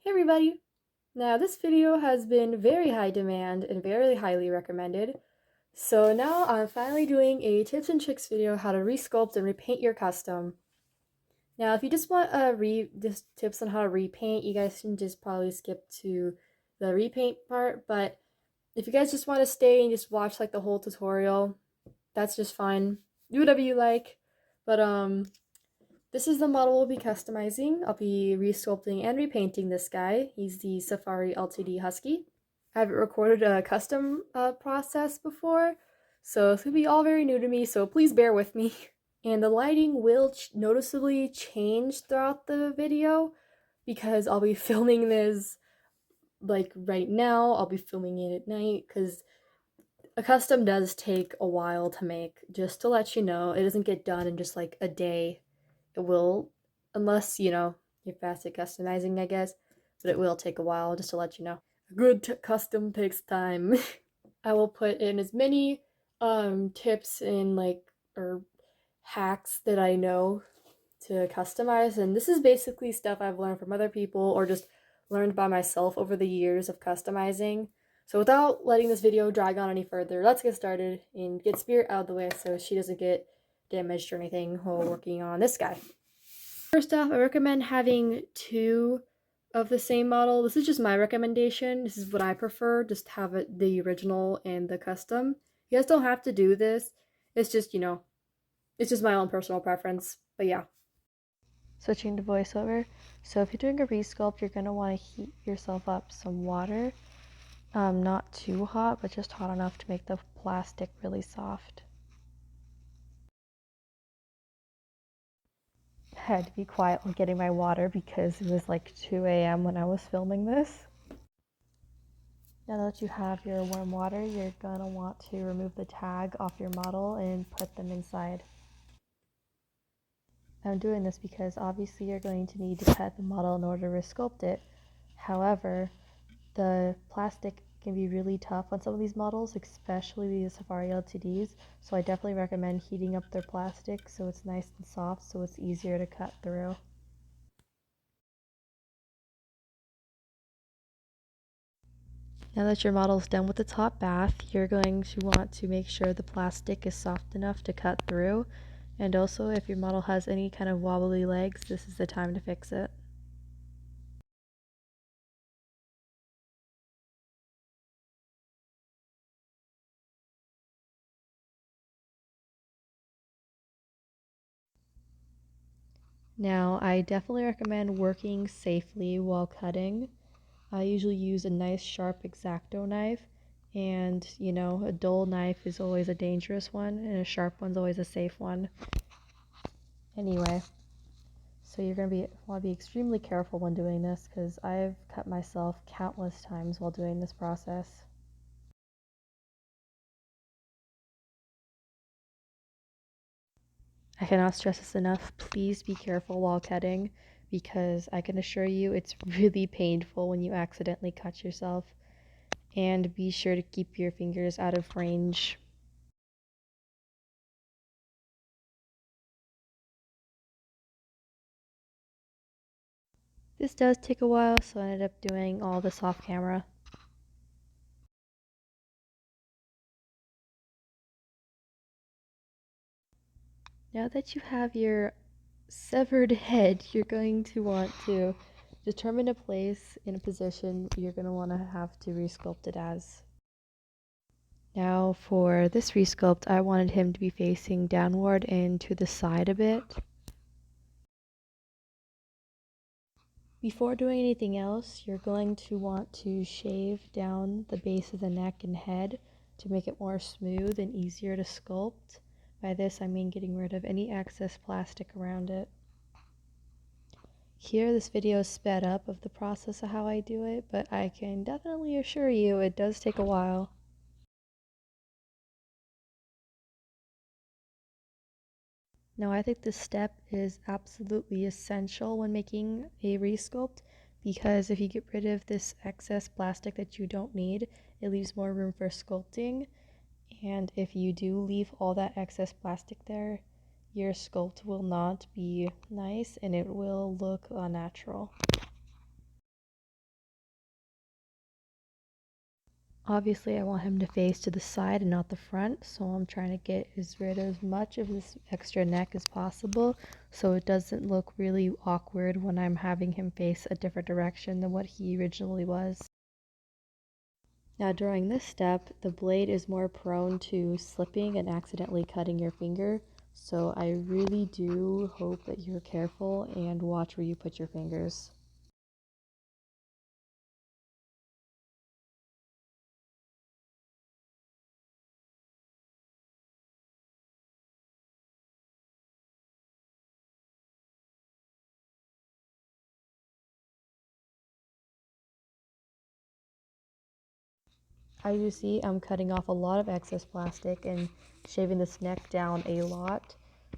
Hey everybody! Now this video has been very high demand and very highly recommended. So now I'm finally doing a tips and tricks video how to resculpt and repaint your custom. Now if you just want just tips on how to repaint, you guys can just probably skip to the repaint part, but if you guys just want to stay and just watch like the whole tutorial, that's just fine. Do whatever you like. But this is the model we'll be customizing. I'll be resculpting and repainting this guy. He's the Safari LTD Husky. I haven't recorded a custom process before, so this will be all very new to me, so please bear with me. And the lighting will noticeably change throughout the video because I'll be filming this like right now. I'll be filming it at night because a custom does take a while to make, just to let you know. It doesn't get done in just like a day. It will, unless, you're fast at customizing, I guess, but it will take a while, just to let you know. A good custom takes time. I will put in as many tips and or hacks that I know to customize, and this is basically stuff I've learned from other people or just learned by myself over the years of customizing. So without letting this video drag on any further, let's get started and get Spirit out of the way so she doesn't get damaged or anything while working on this guy. First off, I recommend having two of the same model. This is just my recommendation. This is what I prefer. Just have it the original and the custom. You guys don't have to do this. It's just, it's just my own personal preference. But yeah. Switching to voiceover. So if you're doing a resculpt, you're going to want to heat yourself up some water. Not too hot, but just hot enough to make the plastic really soft. I had to be quiet while getting my water because it was like 2 a.m. when I was filming this. Now that you have your warm water, you're going to want to remove the tag off your model and put them inside. I'm doing this because obviously you're going to need to cut the model in order to resculpt it. However, the plastic can be really tough on some of these models, especially these Safari LTDs, so I definitely recommend heating up their plastic so it's nice and soft so it's easier to cut through. Now that your model is done with its hot bath, you're going to want to make sure the plastic is soft enough to cut through, and also if your model has any kind of wobbly legs, this is the time to fix it. Now, I definitely recommend working safely while cutting. I usually use a nice sharp X-Acto knife, and a dull knife is always a dangerous one, and a sharp one's always a safe one. Anyway, so you're going to want to be extremely careful when doing this because I've cut myself countless times while doing this process. I cannot stress this enough. Please be careful while cutting because I can assure you it's really painful when you accidentally cut yourself. And be sure to keep your fingers out of range. This does take a while, so I ended up doing all this off camera. Now that you have your severed head, you're going to want to determine a place in a position you're going to want to have to resculpt it as. Now for this resculpt, I wanted him to be facing downward and to the side a bit. Before doing anything else, you're going to want to shave down the base of the neck and head to make it more smooth and easier to sculpt. By this, I mean getting rid of any excess plastic around it. Here, this video is sped up of the process of how I do it, but I can definitely assure you it does take a while. Now, I think this step is absolutely essential when making a resculpt because if you get rid of this excess plastic that you don't need, it leaves more room for sculpting. And if you do leave all that excess plastic there, your sculpt will not be nice and it will look unnatural. Obviously, I want him to face to the side and not the front, so I'm trying to get rid of as much of this extra neck as possible so it doesn't look really awkward when I'm having him face a different direction than what he originally was. Now during this step, the blade is more prone to slipping and accidentally cutting your finger, so I really do hope that you're careful and watch where you put your fingers. As you see, I'm cutting off a lot of excess plastic and shaving this neck down a lot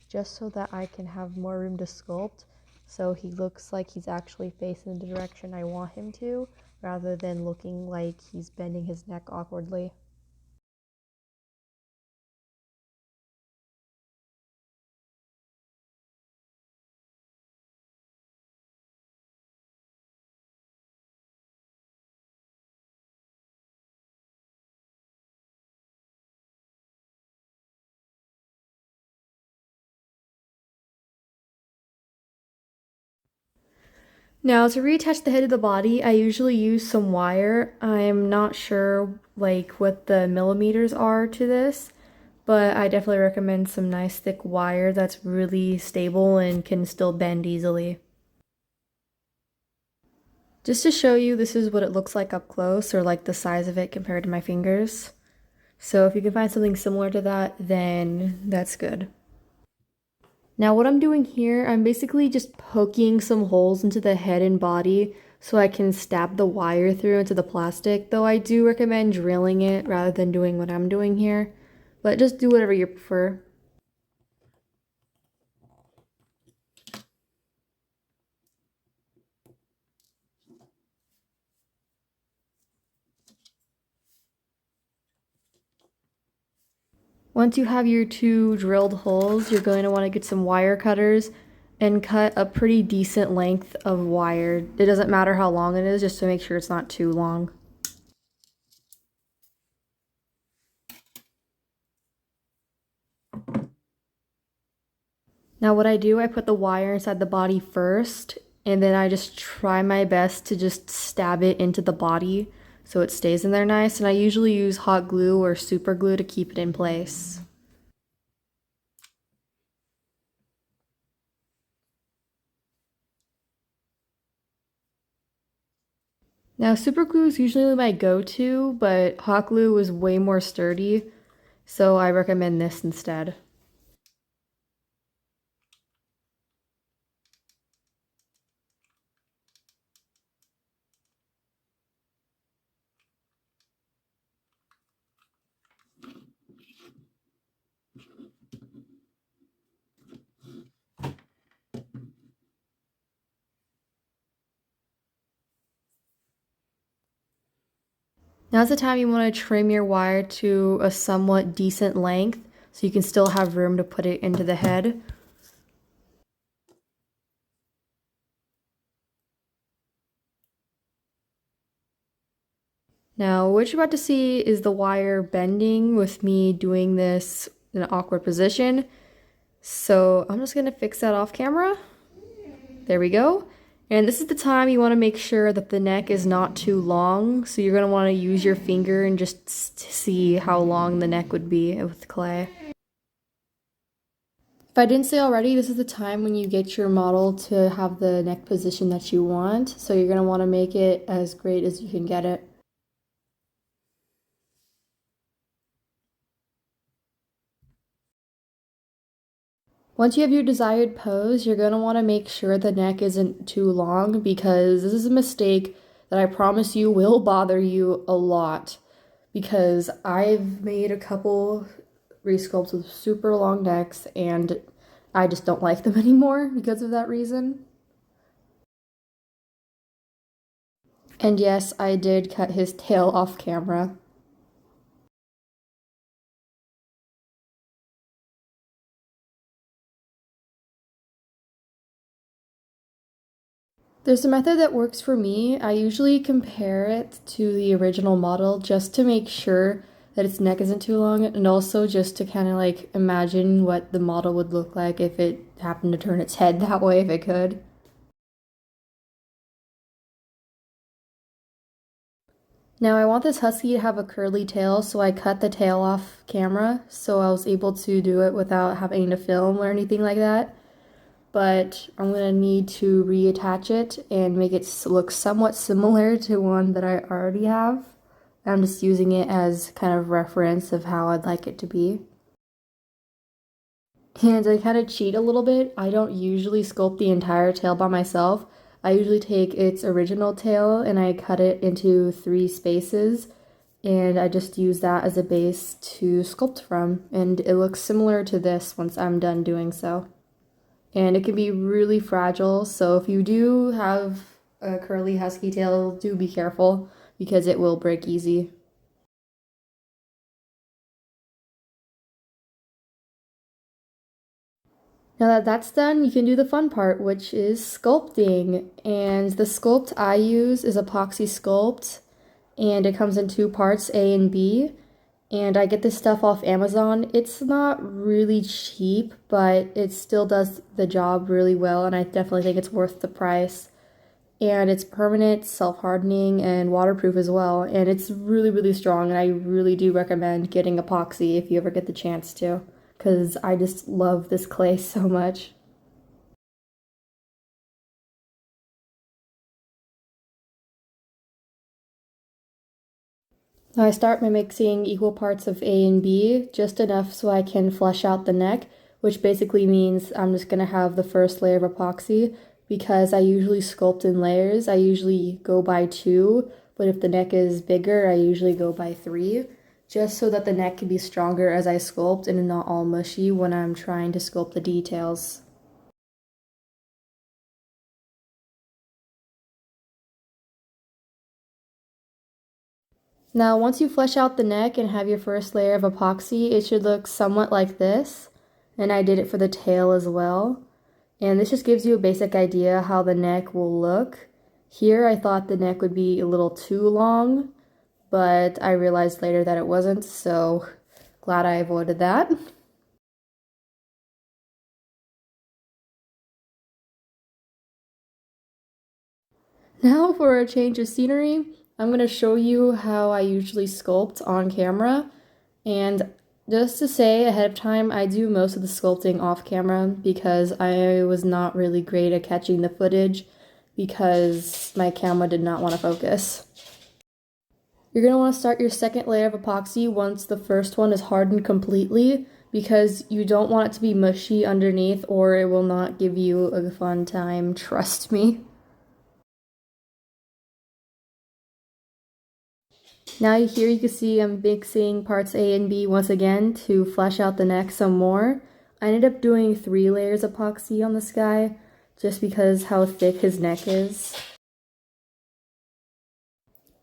just so that I can have more room to sculpt so he looks like he's actually facing the direction I want him to rather than looking like he's bending his neck awkwardly. Now to reattach the head of the body, I usually use some wire. I'm not sure what the millimeters are to this, but I definitely recommend some nice thick wire that's really stable and can still bend easily. Just to show you, this is what it looks like up close, or like the size of it compared to my fingers. So if you can find something similar to that, then that's good. Now what I'm doing here, I'm basically just poking some holes into the head and body so I can stab the wire through into the plastic, though I do recommend drilling it rather than doing what I'm doing here. But just do whatever you prefer. Once you have your two drilled holes, you're going to want to get some wire cutters and cut a pretty decent length of wire. It doesn't matter how long it is, just to make sure it's not too long. Now what I do, I put the wire inside the body first, and then I just try my best to just stab it into the body so it stays in there nice, and I usually use hot glue or super glue to keep it in place. Now super glue is usually my go-to, but hot glue is way more sturdy, so I recommend this instead. Now's the time you want to trim your wire to a somewhat decent length so you can still have room to put it into the head. Now, what you're about to see is the wire bending with me doing this in an awkward position. So I'm just going to fix that off camera. There we go. And this is the time you want to make sure that the neck is not too long. So you're going to want to use your finger and just see how long the neck would be with clay. If I didn't say already, this is the time when you get your model to have the neck position that you want. So you're going to want to make it as great as you can get it. Once you have your desired pose, you're going to want to make sure the neck isn't too long because this is a mistake that I promise you will bother you a lot because I've made a couple resculpts with super long necks and I just don't like them anymore because of that reason. And yes, I did cut his tail off camera. There's a method that works for me. I usually compare it to the original model just to make sure that its neck isn't too long, and also just to kind of like imagine what the model would look like if it happened to turn its head that way if it could. Now I want this husky to have a curly tail, so I cut the tail off camera so I was able to do it without having to film or anything like that. But I'm going to need to reattach it and make it look somewhat similar to one that I already have. I'm just using it as kind of reference of how I'd like it to be. And I kind of cheat a little bit. I don't usually sculpt the entire tail by myself. I usually take its original tail and I cut it into 3 spaces, and I just use that as a base to sculpt from, and it looks similar to this once I'm done doing so. And it can be really fragile, so if you do have a curly husky tail, do be careful because it will break easy. Now that that's done, you can do the fun part, which is sculpting. And the sculpt I use is epoxy sculpt, and it comes in 2 parts, A and B. And I get this stuff off Amazon. It's not really cheap, but it still does the job really well, and I definitely think it's worth the price. And it's permanent, self-hardening, and waterproof as well. And it's really, really strong, and I really do recommend getting epoxy if you ever get the chance to, because I just love this clay so much. Now I start by mixing equal parts of A and B, just enough so I can flesh out the neck, which basically means I'm just going to have the first layer of epoxy. Because I usually sculpt in layers, I usually go by 2, but if the neck is bigger, I usually go by 3, just so that the neck can be stronger as I sculpt and not all mushy when I'm trying to sculpt the details. Now, once you flesh out the neck and have your first layer of epoxy, it should look somewhat like this, and I did it for the tail as well. And this just gives you a basic idea how the neck will look. Here I thought the neck would be a little too long, but I realized later that it wasn't, so glad I avoided that. Now for a change of scenery, I'm going to show you how I usually sculpt on camera. And just to say ahead of time, I do most of the sculpting off camera because I was not really great at catching the footage because my camera did not want to focus. You're going to want to start your second layer of epoxy once the first one is hardened completely because you don't want it to be mushy underneath or it will not give you a fun time, trust me. Now here you can see I'm mixing parts A and B once again to flesh out the neck some more. I ended up doing 3 layers of epoxy on this guy just because how thick his neck is.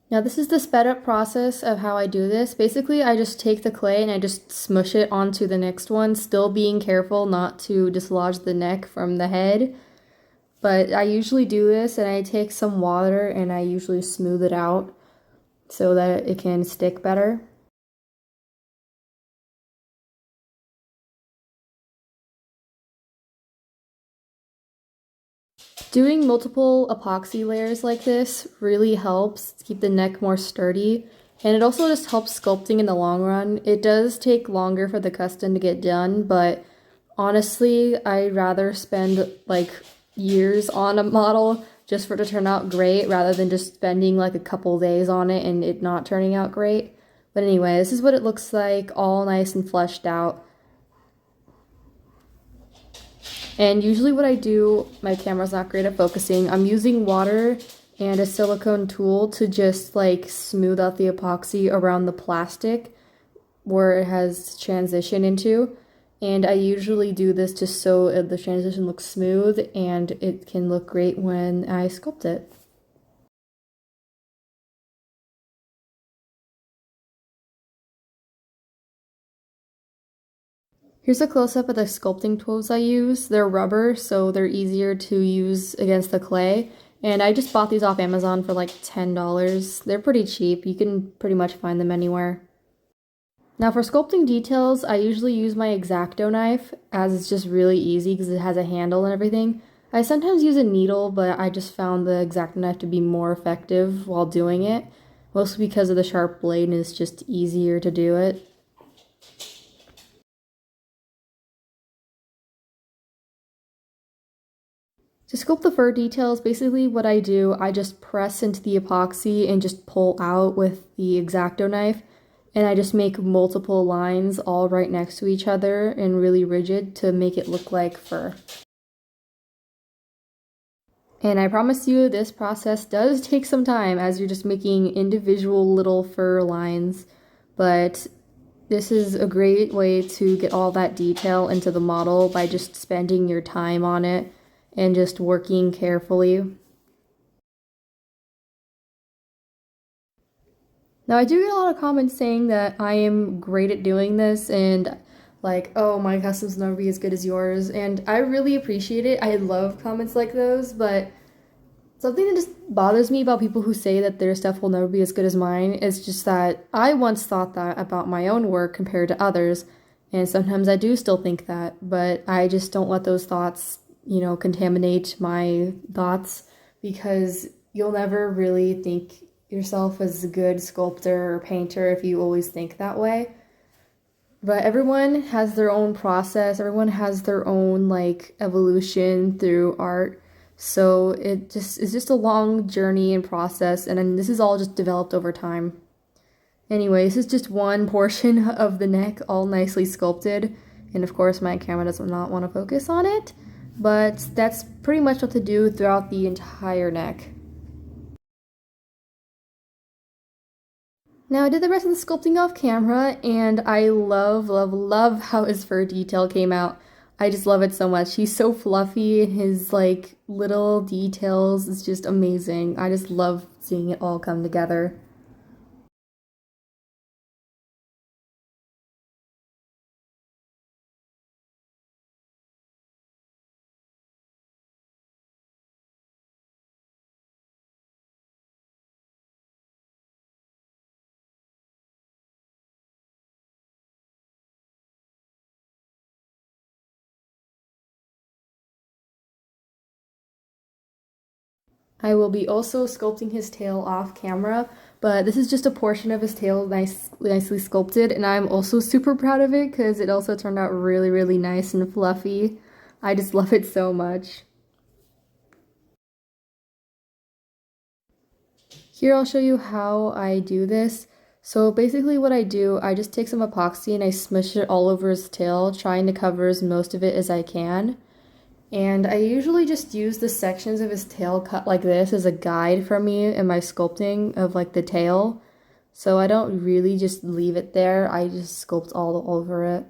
Now this is the sped up process of how I do this. Basically I just take the clay and I just smush it onto the next one, still being careful not to dislodge the neck from the head. But I usually do this and I take some water and I usually smooth it out so that it can stick better. Doing multiple epoxy layers like this really helps keep the neck more sturdy, and it also just helps sculpting in the long run. It does take longer for the custom to get done, but honestly, I'd rather spend like years on a model just for it to turn out great rather than just spending like a couple days on it and it not turning out great. But anyway, this is what it looks like, all nice and fleshed out. And usually what I do, my camera's not great at focusing, I'm using water and a silicone tool to just like smooth out the epoxy around the plastic where it has transition into. And I usually do this just so the transition looks smooth and it can look great when I sculpt it. Here's a close-up of the sculpting tools I use. They're rubber, so they're easier to use against the clay. And I just bought these off Amazon for like $10. They're pretty cheap. You can pretty much find them anywhere. Now for sculpting details, I usually use my X-Acto knife as it's just really easy because it has a handle and everything. I sometimes use a needle, but I just found the X-Acto knife to be more effective while doing it, mostly because of the sharp blade and it's just easier to do it. To sculpt the fur details, basically what I do, I just press into the epoxy and just pull out with the X-Acto knife, and I just make multiple lines all right next to each other and really rigid to make it look like fur. And I promise you, this process does take some time as you're just making individual little fur lines, but this is a great way to get all that detail into the model by just spending your time on it and just working carefully. Now, I do get a lot of comments saying that I am great at doing this and like, oh, my custom's never be as good as yours. And I really appreciate it. I love comments like those, but something that just bothers me about people who say that their stuff will never be as good as mine is just that I once thought that about my own work compared to others. And sometimes I do still think that, but I just don't let those thoughts, contaminate my thoughts because you'll never really think yourself as a good sculptor or painter if you always think that way. But everyone has their own process, everyone has their own like evolution through art. So it's just a long journey and process, and then this is all just developed over time. Anyway, this is just one portion of the neck all nicely sculpted, and of course my camera does not want to focus on it, but that's pretty much what to do throughout the entire neck. Now I did the rest of the sculpting off camera, and I love, love, love how his fur detail came out. I just love it so much. He's so fluffy, and his like little details is just amazing. I just love seeing it all come together. I will be also sculpting his tail off camera, but this is just a portion of his tail nicely sculpted, and I'm also super proud of it because it also turned out really, really nice and fluffy. I just love it so much. Here I'll show you how I do this. So basically what I do, I just take some epoxy and I smush it all over his tail, trying to cover as most of it as I can. And I usually just use the sections of his tail cut like this as a guide for me in my sculpting of like the tail. So I don't really just leave it there, I just sculpt all over it.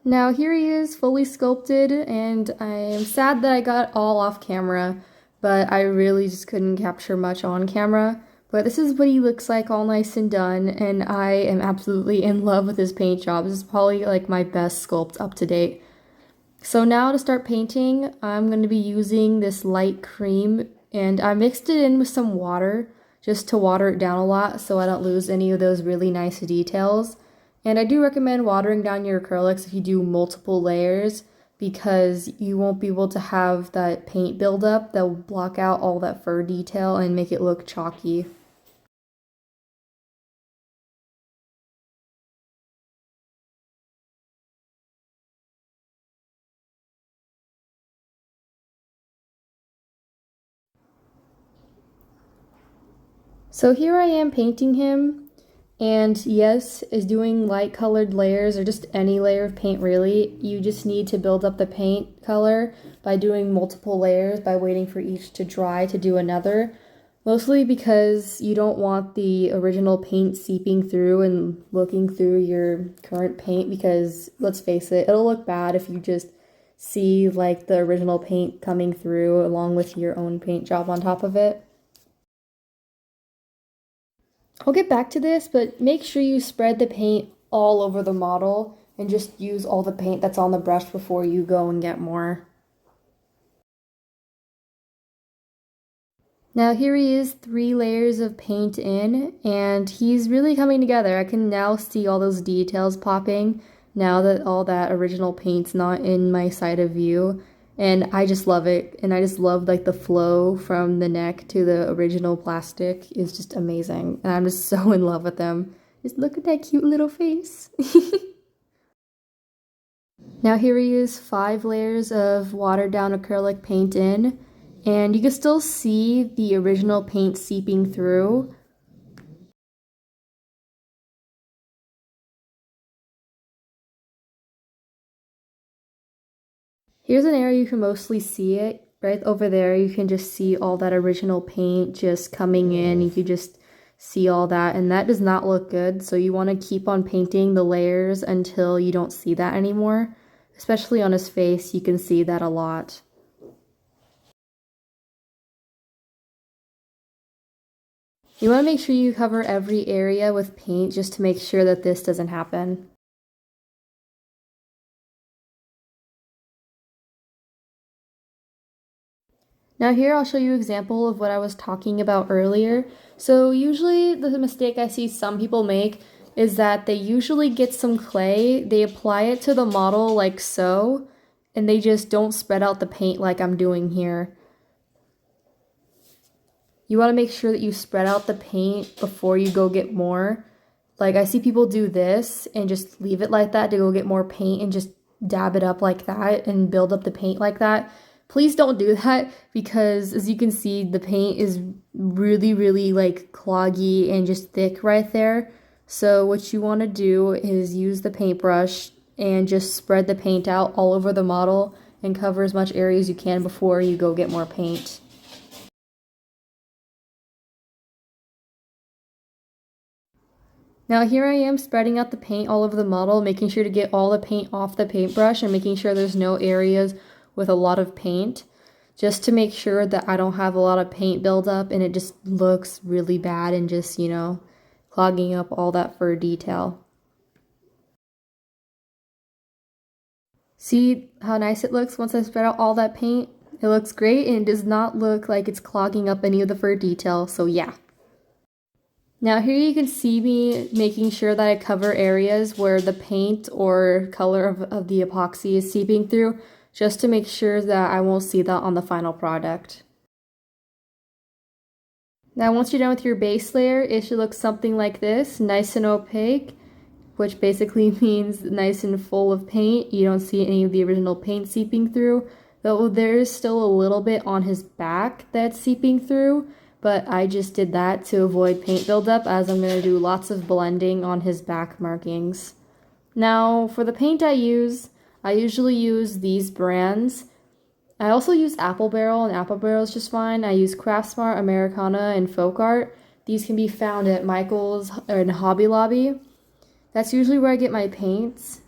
Now here he is fully sculpted, and I am sad that I got all off camera, but I really just couldn't capture much on camera. But this is what he looks like all nice and done, and I am absolutely in love with his paint job. This is probably like my best sculpt up to date. So now to start painting, I'm going to be using this light cream, and I mixed it in with some water just to water it down a lot so I don't lose any of those really nice details. And I do recommend watering down your acrylics if you do multiple layers because you won't be able to have that paint buildup that will block out all that fur detail and make it look chalky. So here I am painting him, and yes, is doing light colored layers or just any layer of paint really. You just need to build up the paint color by doing multiple layers by waiting for each to dry to do another. Mostly because you don't want the original paint seeping through and looking through your current paint because let's face it, it'll look bad if you just see like the original paint coming through along with your own paint job on top of it. I'll get back to this, but make sure you spread the paint all over the model and just use all the paint that's on the brush before you go and get more. Now here he is, 3 layers of paint in, and he's really coming together. I can now see all those details popping now that all that original paint's not in my side of view. And I just love it, and I just love like the flow from the neck to the original plastic is just amazing. And I'm just so in love with them. Just look at that cute little face. Now here he is, 5 layers of watered down acrylic paint in. And you can still see the original paint seeping through. Here's an area you can mostly see it. Right over there, you can just see all that original paint just coming in. You can just see all that, and that does not look good. So you want to keep on painting the layers until you don't see that anymore. Especially on his face, you can see that a lot. You want to make sure you cover every area with paint just to make sure that this doesn't happen. Now here I'll show you an example of what I was talking about earlier. So usually the mistake I see some people make is that they usually get some clay, they apply it to the model like so, and they just don't spread out the paint like I'm doing here. You want to make sure that you spread out the paint before you go get more. Like I see people do this and just leave it like that to go get more paint and just dab it up like that and build up the paint like that. Please don't do that because as you can see, the paint is really like cloggy and just thick right there. So what you want to do is use the paintbrush and just spread the paint out all over the model and cover as much area as you can before you go get more paint. Now here I am spreading out the paint all over the model, making sure to get all the paint off the paintbrush and making sure there's no areas with a lot of paint, just to make sure that I don't have a lot of paint buildup and it just looks really bad and just, you know, clogging up all that fur detail. See how nice it looks once I spread out all that paint? It looks great and it does not look like it's clogging up any of the fur detail, so yeah. Now here you can see me making sure that I cover areas where the paint or color of the epoxy is seeping through, just to make sure that I won't see that on the final product. Now once you're done with your base layer, it should look something like this, nice and opaque, which basically means nice and full of paint. You don't see any of the original paint seeping through, though there is still a little bit on his back that's seeping through, but I just did that to avoid paint buildup as I'm going to do lots of blending on his back markings. Now for the paint I usually use these brands. I also use Apple Barrel, and Apple Barrel is just fine. I use Craftsmart, Americana, and Folk Art. These can be found at Michael's or in Hobby Lobby. That's usually where I get my paints,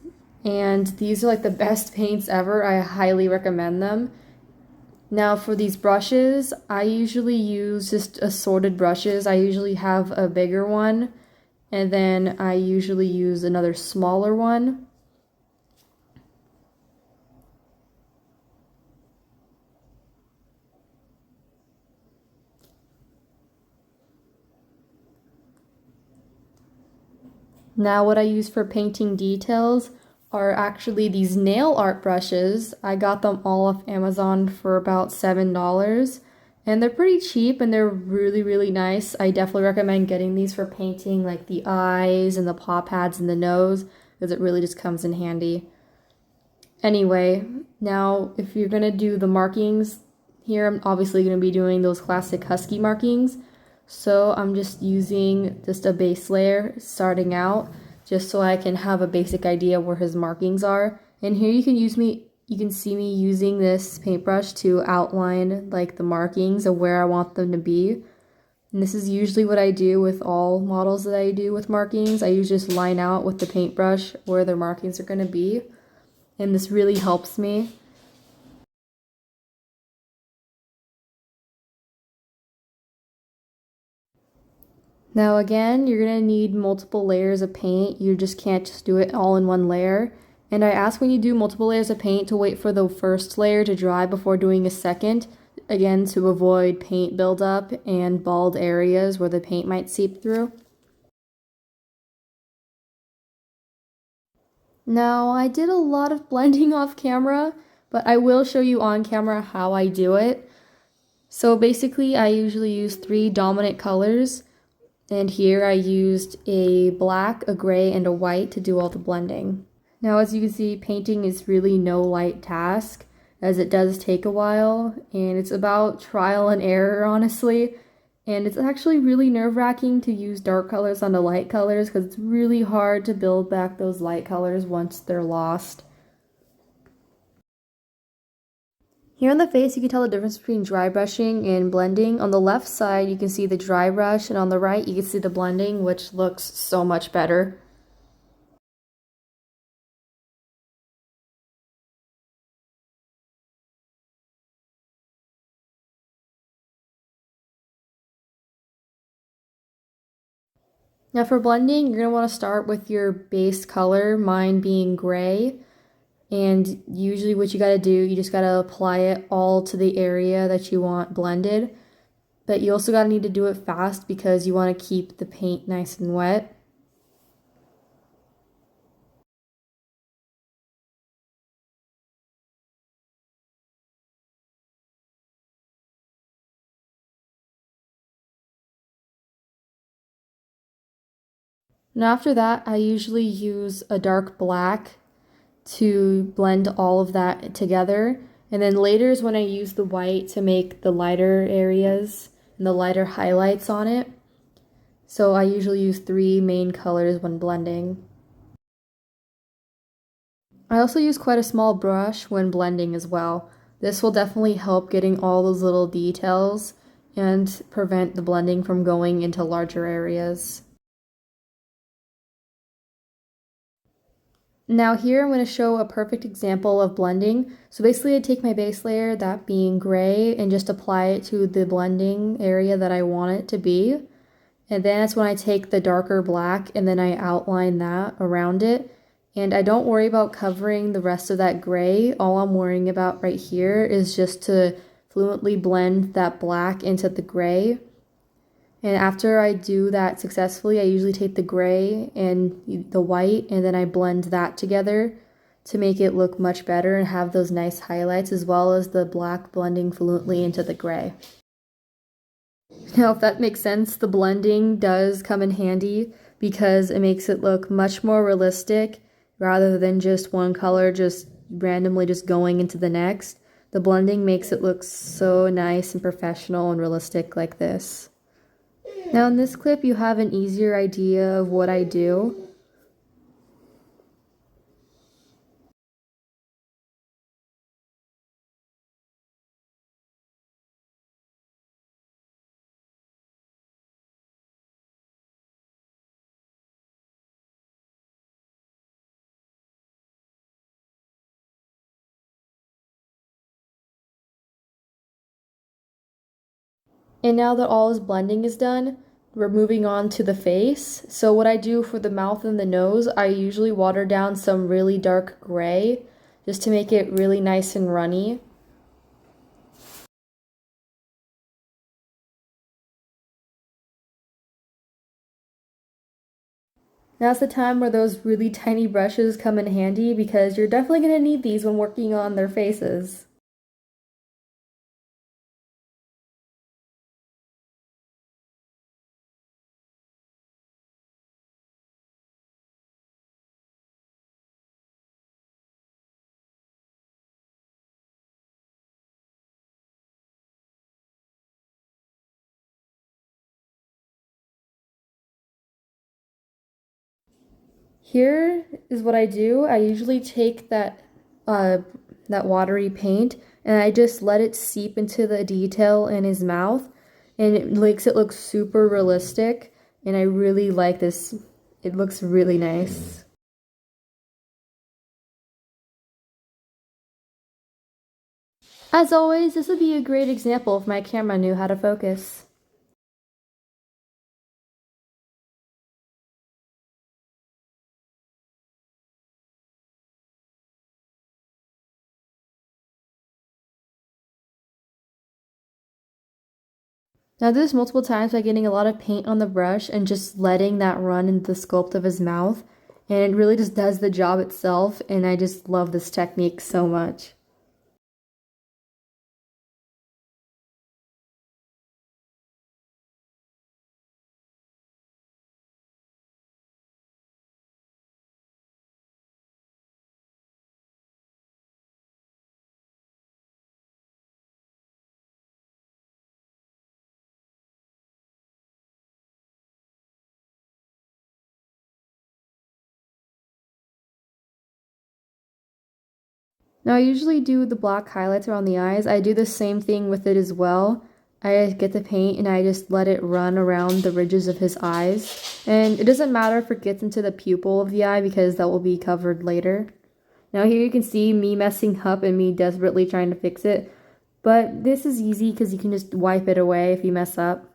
and these are like the best paints ever. I highly recommend them. Now for these brushes, I usually use just assorted brushes. I usually have a bigger one, and then I usually use another smaller one. Now what I use for painting details are actually these nail art brushes. I got them all off Amazon for about $7, and they're pretty cheap and they're really nice. I definitely recommend getting these for painting like the eyes and the paw pads and the nose, because it really just comes in handy. Anyway, now if you're gonna do the markings here, I'm obviously gonna be doing those classic Husky markings. So I'm just using just a base layer starting out, just so I can have a basic idea where his markings are. And here you can see me using this paintbrush to outline like the markings of where I want them to be. And this is usually what I do with all models that I do with markings. I usually just line out with the paintbrush where their markings are going to be. And this really helps me. Now again, you're going to need multiple layers of paint. You just can't just do it all in one layer. And I ask when you do multiple layers of paint to wait for the first layer to dry before doing a second, again to avoid paint buildup and bald areas where the paint might seep through. Now, I did a lot of blending off camera, but I will show you on camera how I do it. So basically, I usually use 3 dominant colors, and here I used a black, a gray, and a white to do all the blending. Now, as you can see, painting is really no light task, as it does take a while, and it's about trial and error, honestly. And it's actually really nerve-wracking to use dark colors onto light colors because it's really hard to build back those light colors once they're lost. Here on the face, you can tell the difference between dry brushing and blending. On the left side, you can see the dry brush, and on the right, you can see the blending, which looks so much better. Now for blending, you're going to want to start with your base color, mine being gray. And usually what you got to do, you just got to apply it all to the area that you want blended. But you also got to need to do it fast because you want to keep the paint nice and wet. And after that, I usually use a dark black to blend all of that together. And then later is when I use the white to make the lighter areas and the lighter highlights on it. So I usually use 3 main colors when blending. I also use quite a small brush when blending as well. This will definitely help getting all those little details and prevent the blending from going into larger areas. Now here I'm going to show a perfect example of blending. So basically I take my base layer, that being gray, and just apply it to the blending area that I want it to be. And then that's when I take the darker black and then I outline that around it. And I don't worry about covering the rest of that gray. All I'm worrying about right here is just to fluently blend that black into the gray. And after I do that successfully, I usually take the gray and the white and then I blend that together to make it look much better and have those nice highlights as well as the black blending fluently into the gray. Now, if that makes sense, the blending does come in handy because it makes it look much more realistic rather than just one color just randomly just going into the next. The blending makes it look so nice and professional and realistic like this. Now in this clip, you have an easier idea of what I do. And now that all his blending is done, we're moving on to the face. So what I do for the mouth and the nose, I usually water down some really dark gray just to make it really nice and runny. Now's the time where those really tiny brushes come in handy because you're definitely going to need these when working on their faces. Here is what I do. I usually take uh, that watery paint and I just let it seep into the detail in his mouth, and it makes it look super realistic. And I really like this. It looks really nice. As always, this would be a great example if my camera knew how to focus. Now I did this multiple times by getting a lot of paint on the brush and just letting that run into the sculpt of his mouth. And it really just does the job itself, and I just love this technique so much. Now I usually do the black highlights around the eyes. I do the same thing with it as well. I get the paint and I just let it run around the ridges of his eyes. And it doesn't matter if it gets into the pupil of the eye because that will be covered later. Now here you can see me messing up and me desperately trying to fix it. But this is easy because you can just wipe it away if you mess up.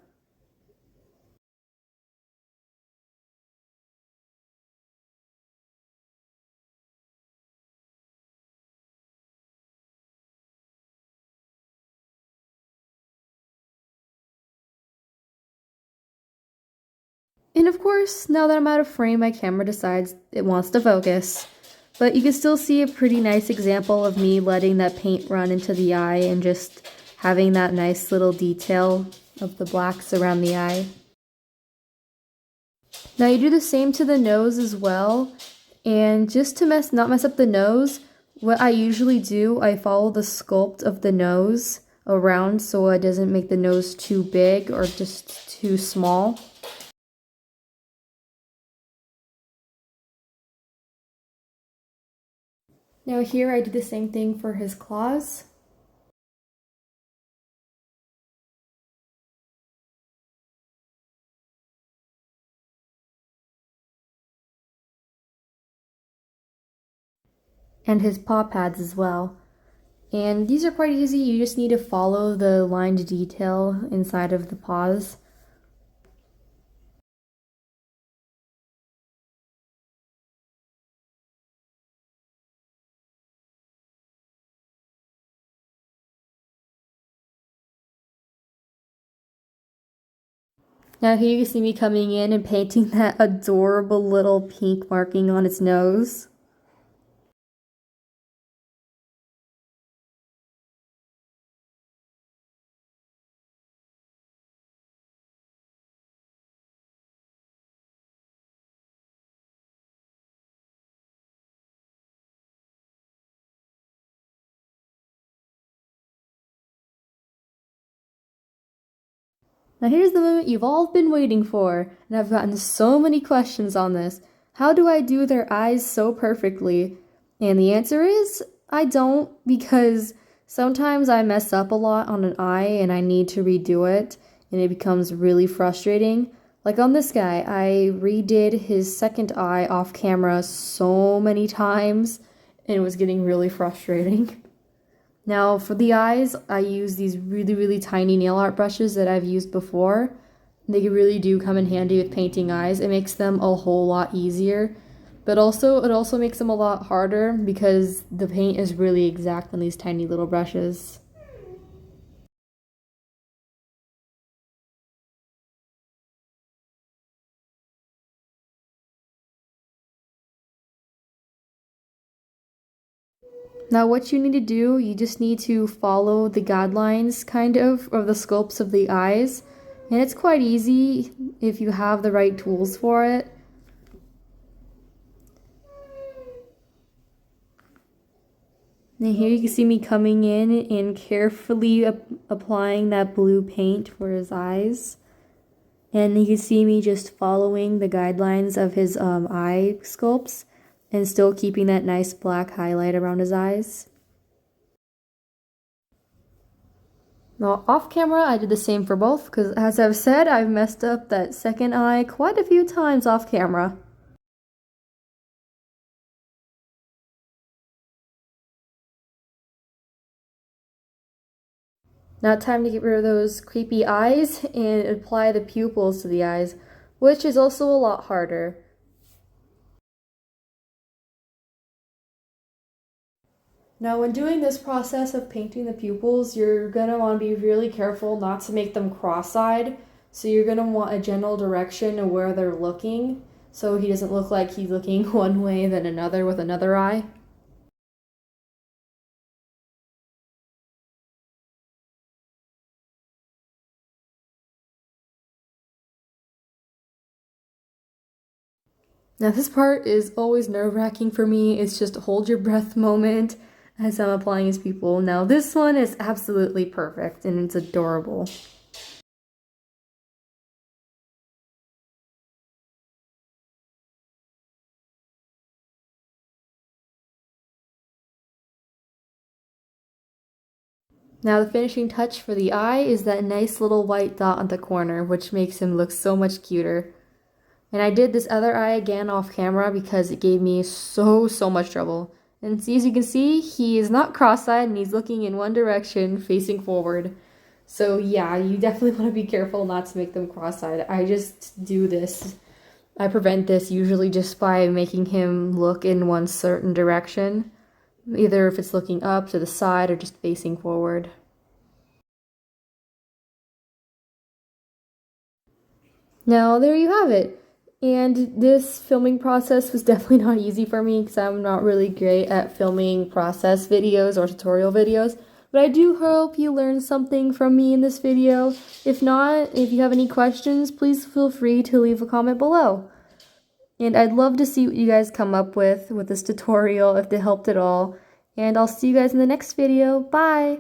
And of course, now that I'm out of frame, my camera decides it wants to focus. But you can still see a pretty nice example of me letting that paint run into the eye and just having that nice little detail of the blacks around the eye. Now you do the same to the nose as well. And just to not mess up the nose, what I usually do, I follow the sculpt of the nose around so it doesn't make the nose too big or just too small. Now here I do the same thing for his claws. And his paw pads as well. And these are quite easy, you just need to follow the lined detail inside of the paws. Now here you see me coming in and painting that adorable little pink marking on its nose. Now here's the moment you've all been waiting for, and I've gotten so many questions on this. How do I do their eyes so perfectly? And the answer is, I don't, because sometimes I mess up a lot on an eye and I need to redo it, and it becomes really frustrating. Like on this guy, I redid his second eye off camera so many times, and it was getting really frustrating. Now for the eyes, I use these really tiny nail art brushes that I've used before. They really do come in handy with painting eyes. It makes them a whole lot easier, but it also makes them a lot harder because the paint is really exact on these tiny little brushes. Now what you need to do, you just need to follow the guidelines kind of the sculpts of the eyes. And it's quite easy if you have the right tools for it. And here you can see me coming in and carefully applying that blue paint for his eyes. And you can see me just following the guidelines of his eye sculpts and still keeping that nice black highlight around his eyes. Now off camera I did the same for both because as I've said, I've messed up that second eye quite a few times off camera. Now time to get rid of those creepy eyes and apply the pupils to the eyes, which is also a lot harder. Now, when doing this process of painting the pupils, you're going to want to be really careful not to make them cross-eyed. So you're going to want a general direction of where they're looking, so he doesn't look like he's looking one way then another with another eye. Now this part is always nerve-wracking for me. It's just a hold your breath moment as I'm applying his pupil. Now this one is absolutely perfect and it's adorable. Now the finishing touch for the eye is that nice little white dot on the corner, which makes him look so much cuter. And I did this other eye again off camera because it gave me so much trouble. And as you can see, he is not cross-eyed and he's looking in one direction, facing forward. So yeah, you definitely want to be careful not to make them cross-eyed. I just do this. I prevent this usually just by making him look in one certain direction. Either if it's looking up, to the side, or just facing forward. Now, there you have it. And this filming process was definitely not easy for me because I'm not really great at filming process videos or tutorial videos. But I do hope you learned something from me in this video. If not, if you have any questions, please feel free to leave a comment below. And I'd love to see what you guys come up with this tutorial, if it helped at all. And I'll see you guys in the next video. Bye!